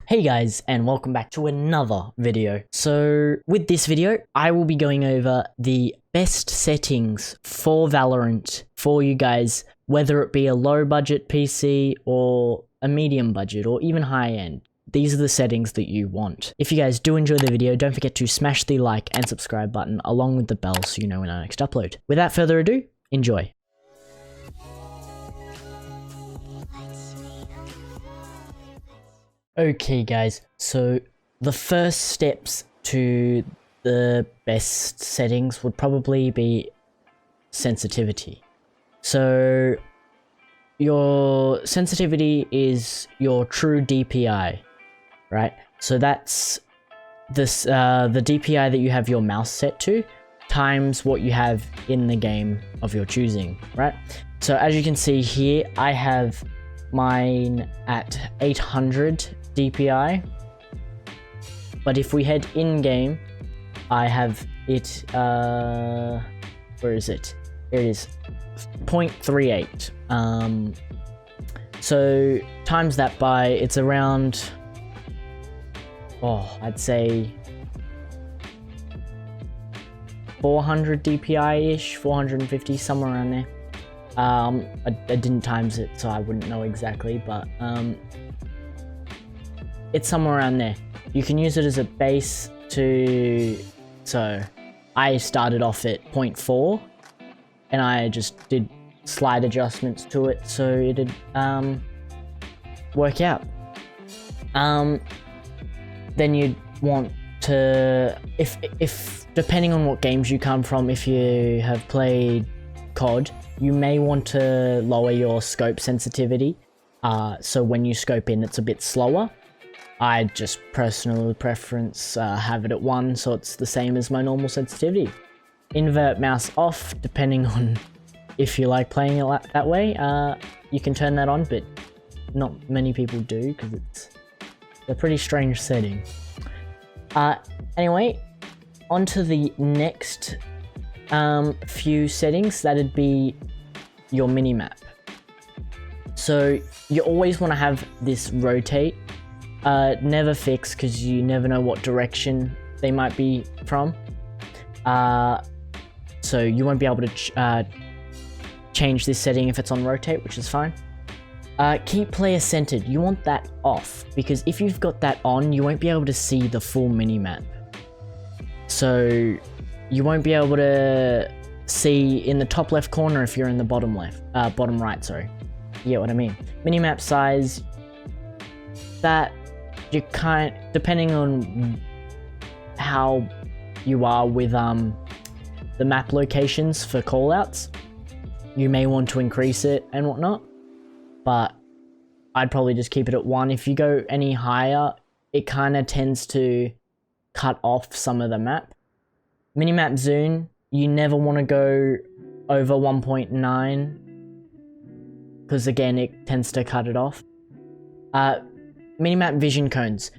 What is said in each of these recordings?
Hey guys, and welcome back to another video. So with this video, I will be going over the best settings for Valorant for you guys, whether it be a low budget PC or a medium budget or even high end. These are the settings that you want. If you guys do enjoy the video, don't forget to smash the like and subscribe button along with the bell so you know when I next upload. Without further ado, enjoy. Okay guys, so the first steps to the best settings would probably be sensitivity. So your sensitivity is your true DPI, right? So that's this the DPI that you have your mouse set to times what you have in the game of your choosing, right? So as you can see here, I have mine at 800 DPI, but if we head in game, I have it where is it? Here it is, 0.38. So times that by, it's around, I'd say 400 DPI ish, 450, somewhere around there. I didn't times it, so I wouldn't know exactly, but it's somewhere around there. You can use it as a base to, so I started off at 0.4 and I just did slight adjustments to it so it'd work out. Then you'd want to, if depending on what games you come from, if you have played COD, you may want to lower your scope sensitivity, so when you scope in it's a bit slower. I just personal preference have it at 1, so it's the same as my normal sensitivity. Invert mouse off, depending on if you like playing it that way. You can turn that on, but not many people do because it's a pretty strange setting. Anyway, on to the next few settings. That'd be your minimap. So you always want to have this rotate. Never fix, because you never know what direction they might be from. So you won't be able to change this setting if it's on rotate, which is fine. Keep player centered. You want that off, because if you've got that on, you won't be able to see the full minimap. So you won't be able to see in the top left corner if you're in the bottom right, sorry. You get what I mean? Minimap size, that you can't, depending on how you are with the map locations for callouts, you may want to increase it and whatnot, but I'd probably just keep it at 1. If you go any higher, it kind of tends to cut off some of the map. Minimap zoom, you never want to go over 1.9 because again it tends to cut it off. Minimap vision cones,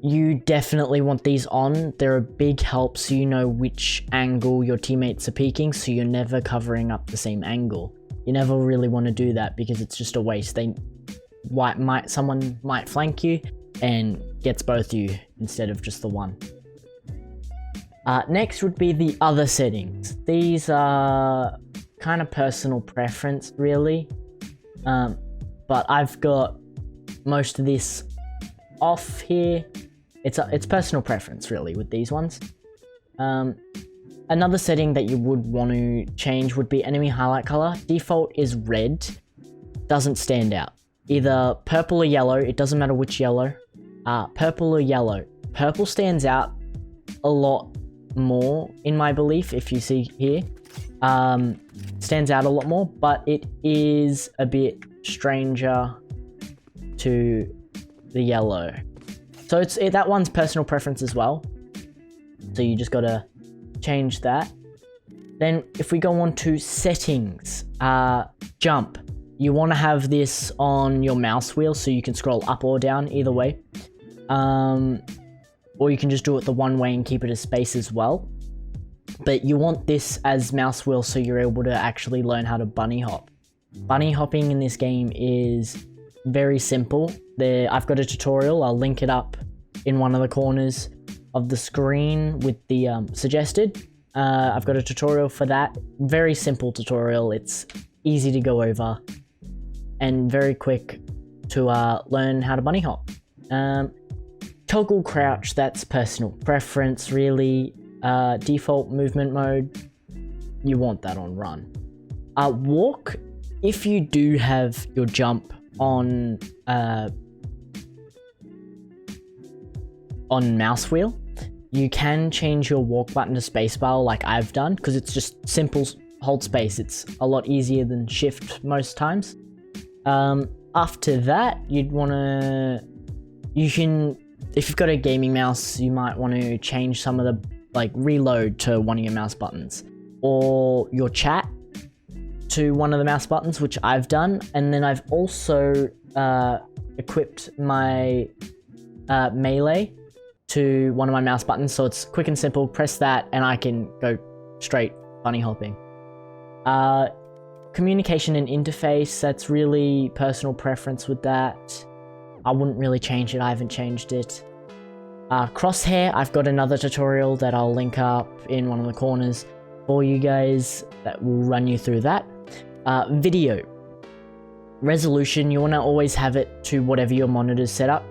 you definitely want these on. They're a big help so you know which angle your teammates are peeking, so you're never covering up the same angle. You never really want to do that because it's just a waste. Someone might flank you and gets both you instead of just the one. Next would be the other settings. These are kind of personal preference really, but I've got most of this off here. It's personal preference really with these ones. Another setting that you would want to change would be enemy highlight color. Default is red, doesn't stand out. Either purple or yellow, it doesn't matter which yellow. Purple or yellow. Purple stands out a lot more in my belief, if you see here. Stands out a lot more, but it is a bit stranger to the yellow. So that one's personal preference as well. So you just gotta change that. Then if we go on to settings, jump. You want to have this on your mouse wheel so you can scroll up or down either way. Or you can just do it the one way and keep it as space as well. But you want this as mouse wheel so you're able to actually learn how to bunny hop. Bunny hopping in this game is very simple. I've got a tutorial, I'll link it up in one of the corners of the screen with the suggested. I've got a tutorial for that. Very simple tutorial, it's easy to go over and very quick to learn how to bunny hop. Toggle crouch, that's personal preference really. Default movement mode, you want that on run. Walk, if you do have your jump on mouse wheel, you can change your walk button to spacebar like I've done, because it's just simple hold space. It's a lot easier than shift most times. After that, you'd want to, if you've got a gaming mouse, you might want to change some of the, like reload to one of your mouse buttons, or your chat to one of the mouse buttons, which I've done. And then I've also equipped my melee to one of my mouse buttons, so it's quick and simple. Press that and I can go straight bunny hopping. Communication and interface, that's really personal preference with that. I wouldn't really change it, I haven't changed it. Crosshair, I've got another tutorial that I'll link up in one of the corners for you guys that will run you through that. Video resolution, you want to always have it to whatever your monitor's set at.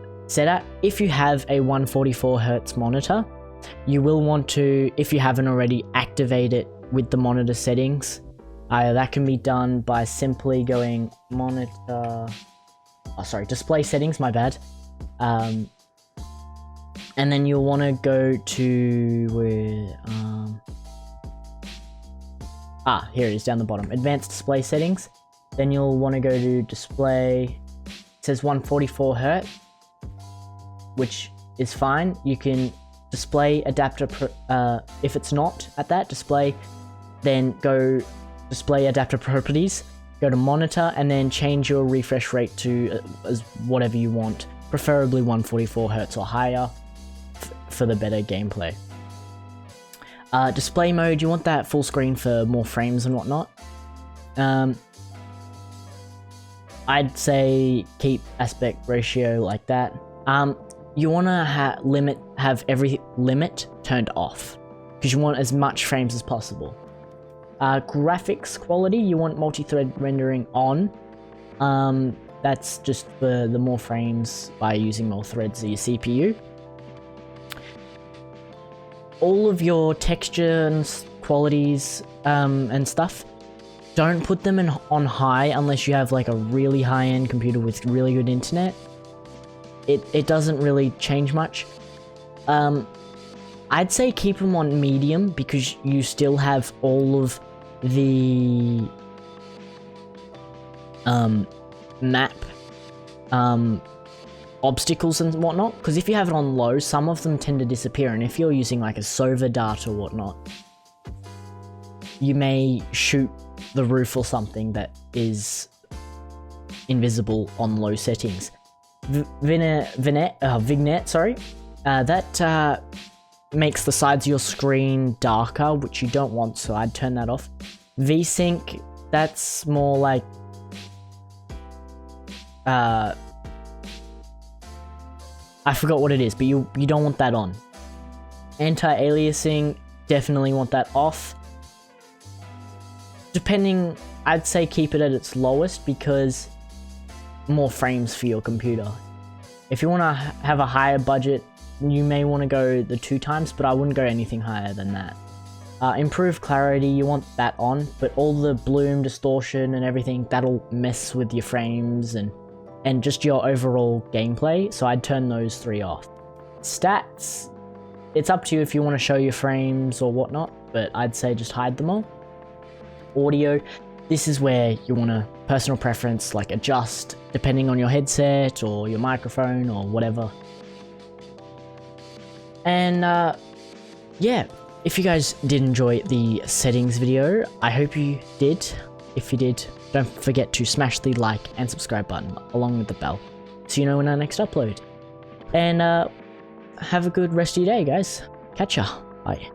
If you have a 144Hz monitor, you will want to, if you haven't already, activate it with the monitor settings. That can be done by simply going display settings, my bad. And then you'll want to go to here it is down the bottom, advanced display settings. Then you'll want to go to display, it says 144Hz, which is fine. You can display adapter, if it's not at that display, then go display adapter properties, go to monitor, and then change your refresh rate to as whatever you want, preferably 144Hz or higher for the better gameplay. Display mode, you want that full screen for more frames and whatnot. I'd say keep aspect ratio like that. You want to have every limit turned off, because you want as much frames as possible. Graphics quality, you want multi-thread rendering on. That's just for the more frames by using more threads of your CPU. All of your texture and qualities and stuff, don't put them on high unless you have like a really high-end computer with really good internet. It doesn't really change much. I'd say keep them on medium, because you still have all of the map obstacles and whatnot, because if you have it on low, some of them tend to disappear, and if you're using like a server data or whatnot, you may shoot the roof or something that is invisible on low settings. Vignette, that makes the sides of your screen darker, which you don't want, so I'd turn that off. VSync, that's more like I forgot what it is, but you don't want that on. Anti-aliasing, definitely want that off. Depending, I'd say keep it at its lowest, because more frames for your computer. If you want to have a higher budget, you may want to go the 2 times, but I wouldn't go anything higher than that. Improved clarity, you want that on, but all the bloom, distortion and everything, that'll mess with your frames and just your overall gameplay, so I'd turn those 3 off. Stats, it's up to you if you want to show your frames or whatnot, but I'd say just hide them all. Audio, this is where you want to, personal preference, like adjust depending on your headset or your microphone or whatever. And yeah, if you guys did enjoy the settings video, I hope you did. If you did, don't forget to smash the like and subscribe button along with the bell, so you know when our next upload. And have a good rest of your day, guys. Catch ya. Bye.